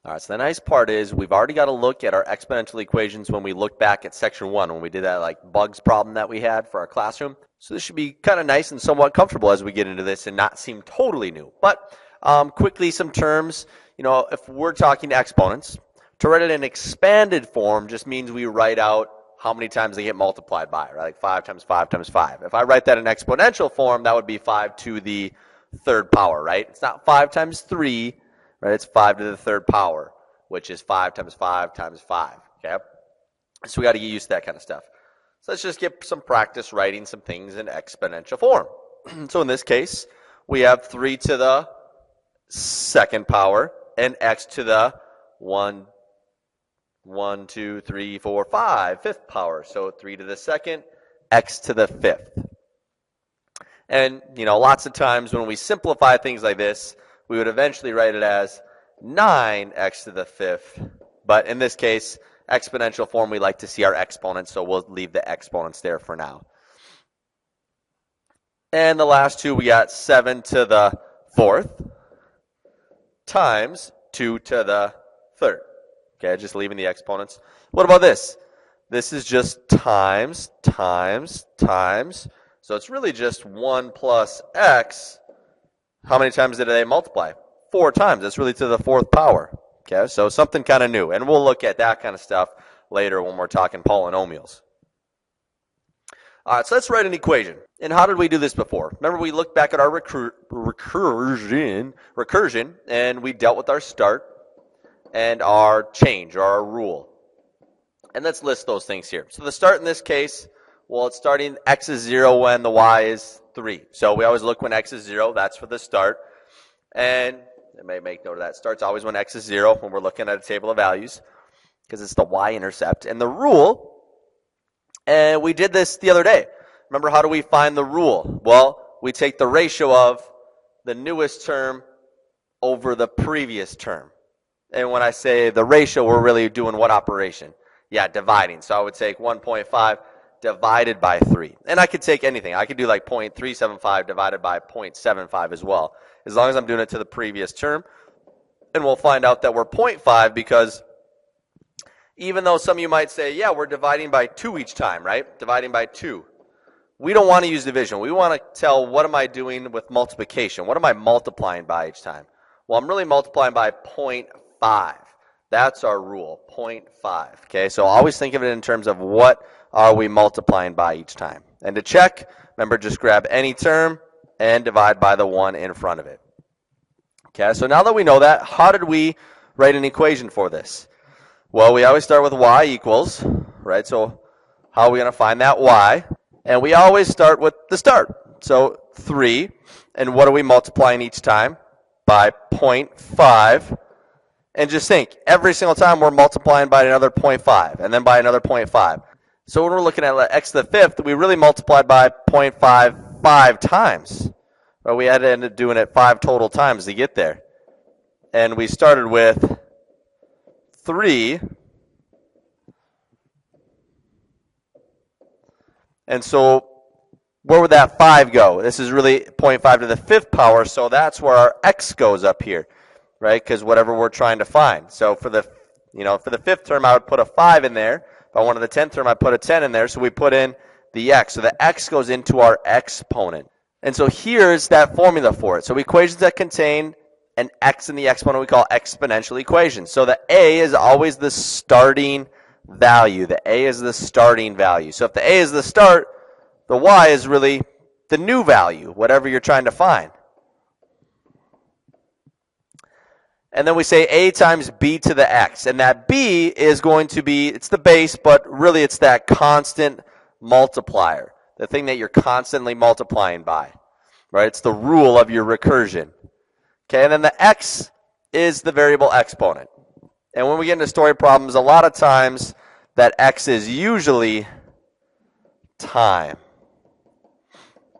All right, so the nice part is we've already got to look at our exponential equations when we look back at section 1, when we did that like bugs problem that we had for our classroom. So this should be kind of nice and somewhat comfortable as we get into this and not seem totally new. But quickly, some terms, if we're talking exponents, to write it in expanded form just means we write out how many times they get multiplied by, right? Like 5 times 5 times 5. If I write that in exponential form, that would be 5 to the third power, right? It's not 5 times 3, right? It's 5 to the third power, which is 5 times 5 times 5, okay? So we got to get used to that kind of stuff. So let's just get some practice writing some things in exponential form. So in this case, we have 3 to the second power and x to the 1, 2, 3, 4, 5, fifth power. So 3 to the second, x to the fifth. And, lots of times when we simplify things like this, we would eventually write it as 9x to the fifth. But in this case, exponential form, we like to see our exponents, so we'll leave the exponents there for now. And the last two, we got 7 to the fourth times 2 to the third. Okay, just leaving the exponents. What about this? This is just times, times, times. So it's really just 1 plus x. How many times did they multiply? 4 times. That's really to the fourth power. Okay, so something kind of new. And we'll look at that kind of stuff later when we're talking polynomials. All right, so let's write an equation. And how did we do this before? Remember, we looked back at our recursion, and we dealt with our start and our change, or our rule. And let's list those things here. So the start in this case, well, it's starting x is 0 when the y is 3. So we always look when x is 0. That's for the start. And I may make note of that. Start's always when x is 0 when we're looking at a table of values because it's the y-intercept. And the rule, and we did this the other day. Remember, how do we find the rule? Well, we take the ratio of the newest term over the previous term. And when I say the ratio, we're really doing what operation? Yeah, dividing. So I would take 1.5 divided by 3. And I could take anything. I could do like 0.375 divided by 0.75 as well, as long as I'm doing it to the previous term. And we'll find out that we're 0.5 because even though some of you might say, yeah, we're dividing by 2 each time, right? Dividing by 2. We don't want to use division. We want to tell what am I doing with multiplication? What am I multiplying by each time? Well, I'm really multiplying by 0.5. That's our rule, 0.5. Okay, so always think of it in terms of what are we multiplying by each time. And to check, remember, just grab any term and divide by the 1 in front of it. Okay, so now that we know that, how did we write an equation for this? Well, we always start with y equals, right? So how are we going to find that y? And we always start with the start. So 3, and what are we multiplying each time? By 0.5. And just think, every single time we're multiplying by another 0.5, and then by another 0.5. So when we're looking at x to the fifth, we really multiplied by 0.5 5 times. But we had to end up doing it 5 total times to get there. And we started with 3. And so where would that 5 go? This is really 0.5 to the fifth power, so that's where our x goes up here, right? Because whatever we're trying to find. So for the fifth term, I would put a 5 in there. If I wanted the 10th term, I'd put a 10 in there. So we put in the x. So the x goes into our exponent. And so here's that formula for it. So equations that contain an x in the exponent we call exponential equations. So the a is always the starting value. The a is the starting value. So if the a is the start, the y is really the new value, whatever you're trying to find. And then we say a times b to the x. And that b is going to be, it's the base, but really it's that constant multiplier, the thing that you're constantly multiplying by, right? It's the rule of your recursion. Okay, and then the x is the variable exponent. And when we get into story problems, a lot of times that x is usually time.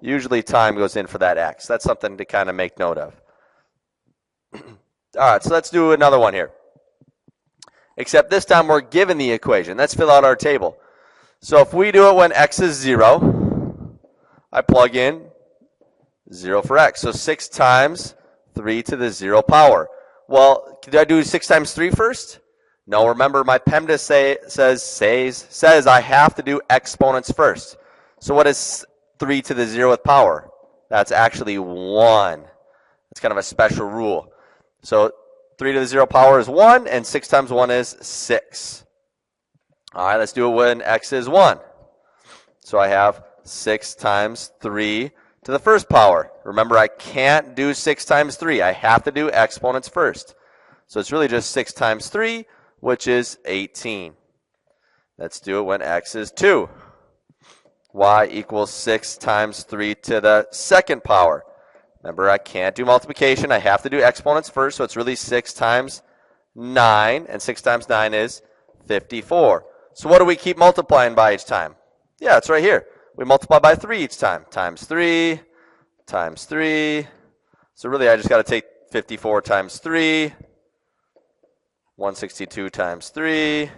Usually time goes in for that x. That's something to kind of make note of. All right, so let's do another one here. Except this time we're given the equation. Let's fill out our table. So if we do it when x is 0, I plug in 0 for x. So 6 times 3 to the 0 power. Well, do I do 6 times 3 first? No, remember my PEMDAS says I have to do exponents first. So what is 3 to the 0th power? That's actually 1. It's kind of a special rule. So 3 to the 0 power is 1, and 6 times 1 is 6. All right, let's do it when x is 1. So I have 6 times 3 to the first power. Remember, I can't do 6 times 3. I have to do exponents first. So it's really just 6 times 3, which is 18. Let's do it when x is 2. Y equals 6 times 3 to the second power. Remember, I can't do multiplication. I have to do exponents first, so it's really 6 times 9, and 6 times 9 is 54. So what do we keep multiplying by each time? Yeah, it's right here. We multiply by 3 each time. Times 3, times 3. So really, I just got to take 54 times 3, 162 times 3,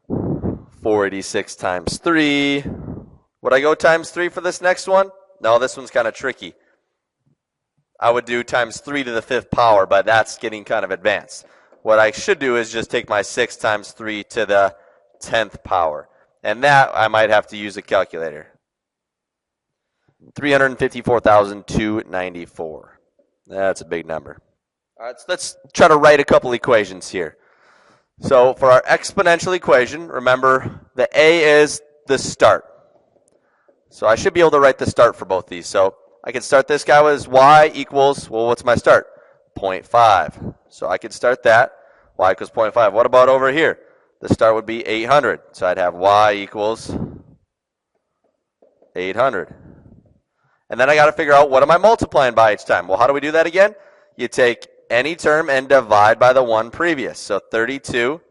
486 times 3. Would I go times 3 for this next one? No, this one's kind of tricky. I would do times 3 to the 5th power, but that's getting kind of advanced. What I should do is just take my 6 times 3 to the 10th power. And that, I might have to use a calculator. 354,294. That's a big number. All right, so let's try to write a couple equations here. So for our exponential equation, remember the A is the start. So I should be able to write the start for both these. So I can start this guy with y equals, well, what's my start? 0.5. So I could start that. Y equals 0.5. What about over here? The start would be 800. So I'd have y equals 800. And then I got to figure out what am I multiplying by each time. Well, how do we do that again? You take any term and divide by the one previous. So 32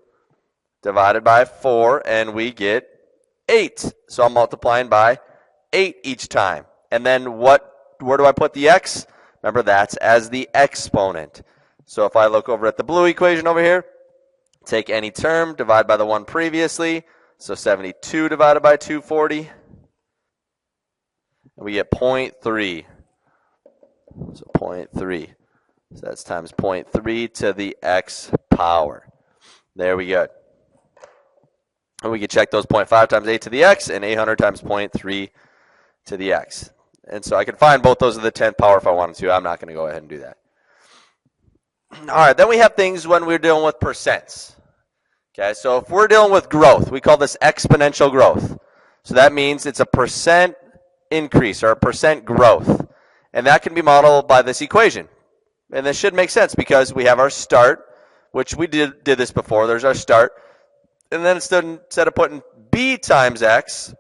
divided by 4, and we get 8. So I'm multiplying by 8 each time. And then where do I put the x? Remember, that's as the exponent. So if I look over at the blue equation over here, take any term, divide by the one previously. So 72 divided by 240. And we get 0.3. So 0.3. So that's times 0.3 to the x power. There we go. And we can check those 0.5 times 8 to the x and 800 times 0.3 to the x. And so I can find both those to the 10th power if I wanted to. I'm not going to go ahead and do that. All right, then we have things when we're dealing with percents. Okay, so if we're dealing with growth, we call this exponential growth. So that means it's a percent increase or a percent growth. And that can be modeled by this equation. And this should make sense because we have our start, which we did this before. There's our start. And then instead of putting b times x,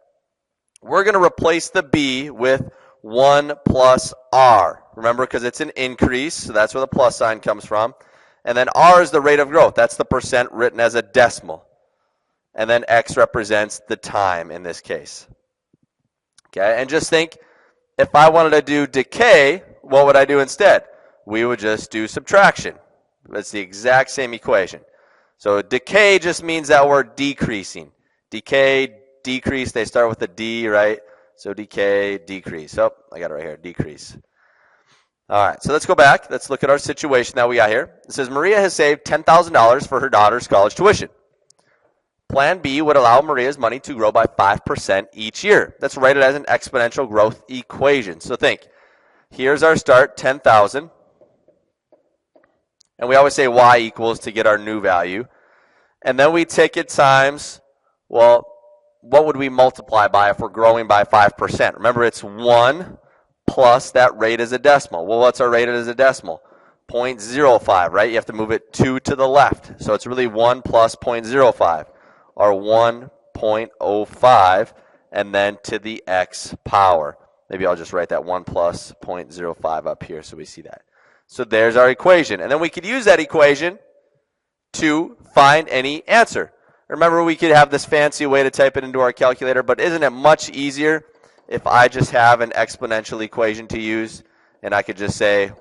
we're going to replace the b with 1 plus r. Remember, because it's an increase, so that's where the plus sign comes from. And then r is the rate of growth. That's the percent written as a decimal. And then x represents the time in this case. Okay, and just think, if I wanted to do decay, what would I do instead? We would just do subtraction. It's the exact same equation. So decay just means that we're decreasing. Decay, decrease, they start with a D, right? So decay, decrease. Oh, I got it right here, decrease. All right, so let's go back. Let's look at our situation that we got here. It says Maria has saved $10,000 for her daughter's college tuition. Plan B would allow Maria's money to grow by 5% each year. Let's write it as an exponential growth equation. So think, here's our start, 10,000. And we always say y equals to get our new value. And then we take it times, well, what would we multiply by if we're growing by 5%? Remember, it's 1 plus that rate as a decimal. Well, what's our rate as a decimal? 0.05, right? You have to move it 2 to the left. So it's really 1 plus 0.05, or 1.05, and then to the x power. Maybe I'll just write that 1 plus 0.05 up here so we see that. So there's our equation. And then we could use that equation to find any answer. Remember, we could have this fancy way to type it into our calculator, but isn't it much easier if I just have an exponential equation to use, and I could just say,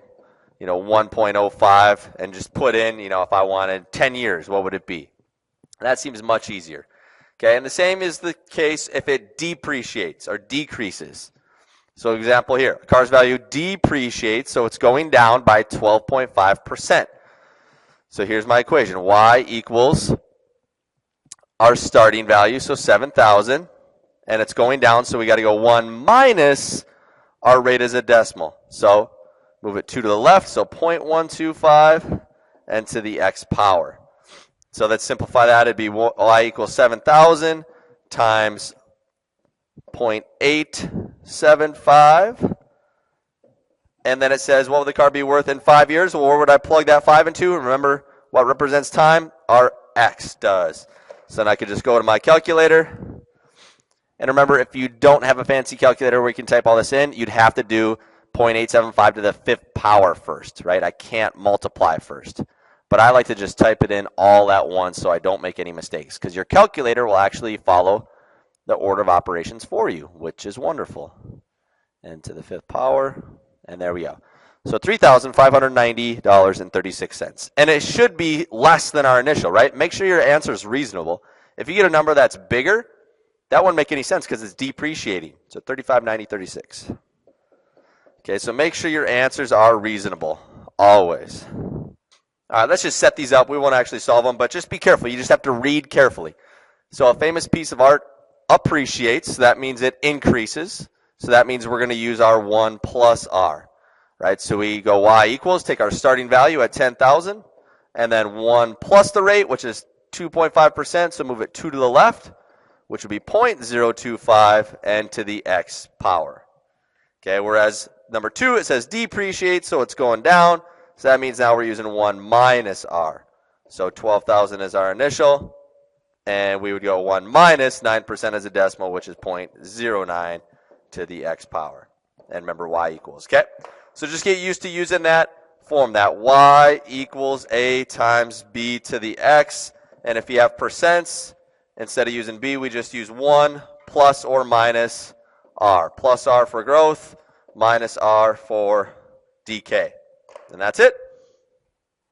1.05, and just put in, if I wanted 10 years, what would it be? That seems much easier. Okay, and the same is the case if it depreciates or decreases. So example here, a car's value depreciates, so it's going down by 12.5%. So here's my equation. Y equals our starting value, so 7,000. And it's going down, so we got to go 1 minus our rate as a decimal. So move it 2 to the left, so 0.125 and to the x power. So let's simplify that. It'd be y equals 7,000 times 0.875. And then it says, what would the car be worth in 5 years? Well, where would I plug that 5 into? Remember what represents time? Our x does. So then I could just go to my calculator. And remember, if you don't have a fancy calculator where you can type all this in, you'd have to do 0.875 to the 5th power first, right? I can't multiply first. But I like to just type it in all at once so I don't make any mistakes, because your calculator will actually follow the order of operations for you, which is wonderful. And to the 5th power, and there we go. So $3,590.36. And it should be less than our initial, right? Make sure your answer is reasonable. If you get a number that's bigger, that wouldn't make any sense because it's depreciating. So $3,590.36. Okay, so make sure your answers are reasonable, always. All right, let's just set these up. We won't actually solve them, but just be careful. You just have to read carefully. So a famous piece of art appreciates, so that means it increases. So that means we're going to use our 1 plus r, right? So we go y equals, take our starting value at 10,000, and then 1 plus the rate, which is 2.5%, so move it 2 to the left, which would be 0.025, and to the x power. Okay, whereas number 2, it says depreciate, so it's going down. So that means now we're using 1 minus r. So 12,000 is our initial, and we would go 1 minus 9% as a decimal, which is 0.09 to the x power. And remember, y equals, okay? So just get used to using that form, that y equals a times b to the x. And if you have percents, instead of using b, we just use 1 plus or minus r. Plus r for growth, minus r for decay. And that's it.